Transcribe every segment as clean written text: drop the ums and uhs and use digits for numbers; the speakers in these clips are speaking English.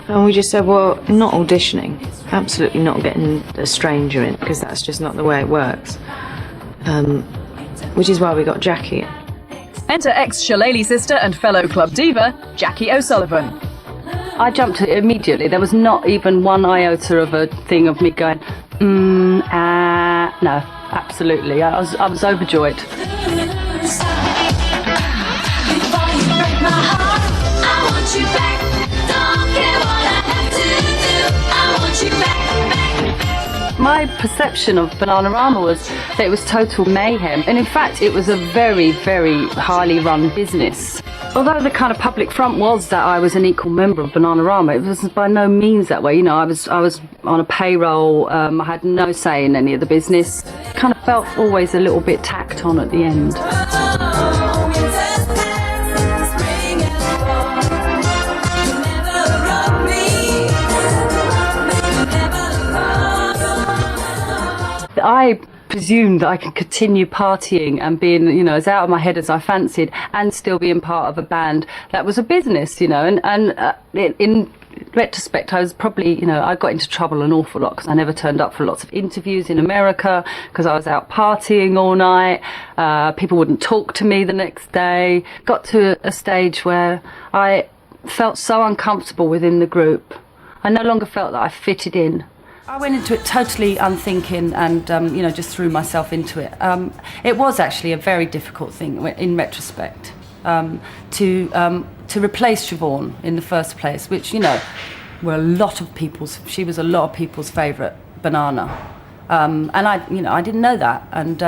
And we just said, well, not auditioning, absolutely not getting a stranger in, because that's just not the way it works. Which is why we got Jacquie in. Enter ex-Shillelagh sister and fellow club diva, Jacquie O'Sullivan. I jumped at it immediately. There was not even one iota of a thing of me going, no, absolutely. I was overjoyed. My perception of Bananarama was that it was total mayhem, and in fact it was a very, very highly run business. Although the kind of public front was that I was an equal member of Bananarama, it was by no means that way. You know, I was on a payroll, I had no say in any of the business. Kind of felt always a little bit tacked on at the end. I presumed that I could continue partying and being, you know, as out of my head as I fancied, and still being part of a band that was a business, you know. And in retrospect, I was probably, you know, I got into trouble an awful lot because I never turned up for lots of interviews in America because I was out partying all night. People wouldn't talk to me the next day. Got to a stage where I felt so uncomfortable within the group. I no longer felt that I fitted in. I went into it totally unthinking and, you know, just threw myself into it. It was actually a very difficult thing in retrospect to replace Siobhan in the first place, which, you know, she was a lot of people's favourite banana. And I didn't know that. And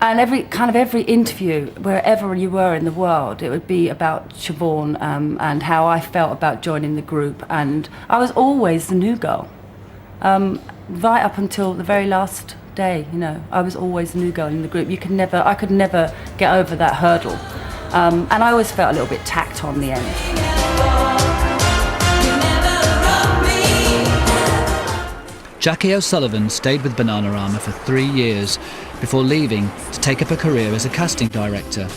every interview, wherever you were in the world, it would be about Siobhan and how I felt about joining the group. And I was always the new girl. Right up until the very last day, you know, I was always the new girl in the group. I could never get over that hurdle. And I always felt a little bit tacked on the end. Jacquie O'Sullivan stayed with Bananarama for 3 years before leaving to take up a career as a casting director.